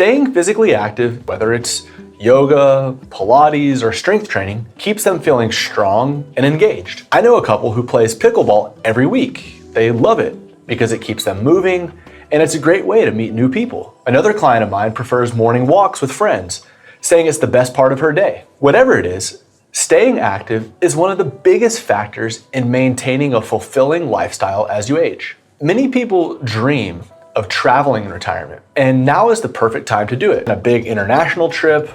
Staying physically active, whether it's yoga, Pilates, or strength training, keeps them feeling strong and engaged. I know a couple who plays pickleball every week. They love it because it keeps them moving, and it's a great way to meet new people. Another client of mine prefers morning walks with friends, saying it's the best part of her day. Whatever it is, staying active is one of the biggest factors in maintaining a fulfilling lifestyle as you age. Many people dream of traveling in retirement, and now is the perfect time to do it. A big international trip,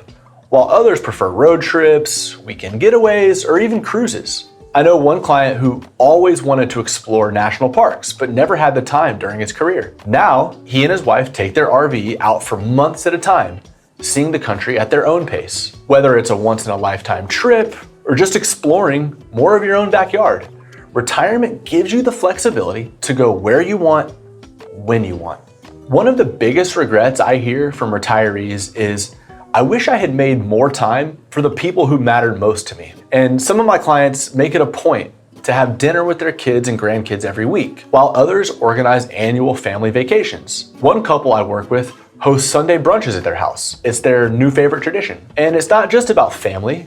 while others prefer road trips, weekend getaways, or even cruises. I know one client who always wanted to explore national parks, but never had the time during his career. Now, he and his wife take their RV out for months at a time, seeing the country at their own pace. Whether it's a once-in-a-lifetime trip or just exploring more of your own backyard, retirement gives you the flexibility to go where you want, when you want. One of the biggest regrets I hear from retirees is, I wish I had made more time for the people who mattered most to me. And some of my clients make it a point to have dinner with their kids and grandkids every week, while others organize annual family vacations. One couple I work with hosts Sunday brunches at their house. It's their new favorite tradition. And it's not just about family.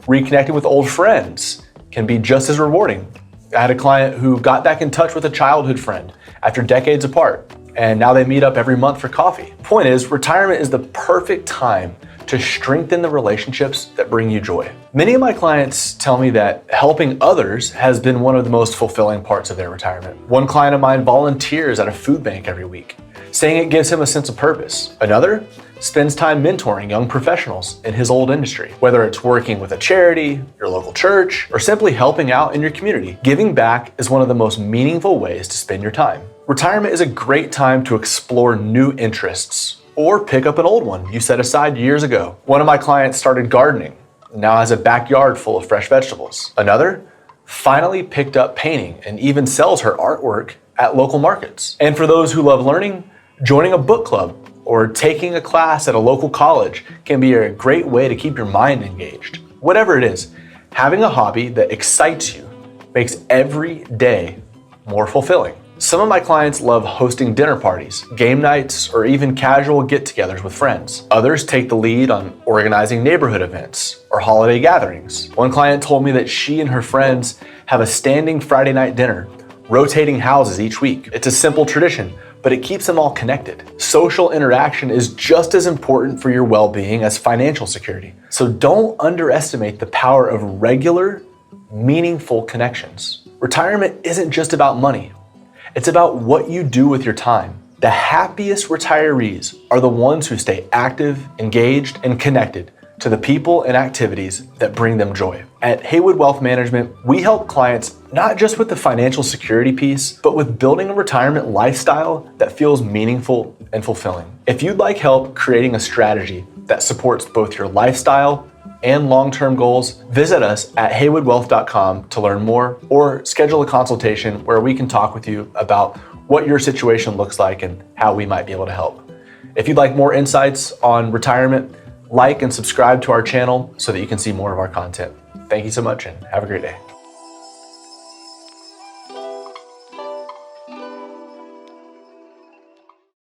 Reconnecting with old friends can be just as rewarding. I had a client who got back in touch with a childhood friend after decades apart, and now they meet up every month for coffee. Point is, retirement is the perfect time to strengthen the relationships that bring you joy. Many of my clients tell me that helping others has been one of the most fulfilling parts of their retirement. One client of mine volunteers at a food bank every week, saying it gives him a sense of purpose. Another spends time mentoring young professionals in his old industry. Whether it's working with a charity, your local church, or simply helping out in your community, giving back is one of the most meaningful ways to spend your time. Retirement is a great time to explore new interests or pick up an old one you set aside years ago. One of my clients started gardening, now has a backyard full of fresh vegetables. Another finally picked up painting and even sells her artwork at local markets. And for those who love learning, joining a book club or taking a class at a local college can be a great way to keep your mind engaged. Whatever it is, having a hobby that excites you makes every day more fulfilling. Some of my clients love hosting dinner parties, game nights, or even casual get-togethers with friends. Others take the lead on organizing neighborhood events or holiday gatherings. One client told me that she and her friends have a standing Friday night dinner, rotating houses each week. It's a simple tradition, but it keeps them all connected. Social interaction is just as important for your well-being as financial security. So don't underestimate the power of regular, meaningful connections. Retirement isn't just about money. It's about what you do with your time. The happiest retirees are the ones who stay active, engaged, and connected to the people and activities that bring them joy. At Haywood Wealth Management, we help clients not just with the financial security piece, but with building a retirement lifestyle that feels meaningful and fulfilling. If you'd like help creating a strategy that supports both your lifestyle and long-term goals, visit us at haywoodwealth.com to learn more or schedule a consultation where we can talk with you about what your situation looks like and how we might be able to help. If you'd like more insights on retirement, like and subscribe to our channel so that you can see more of our content. Thank you so much and have a great day.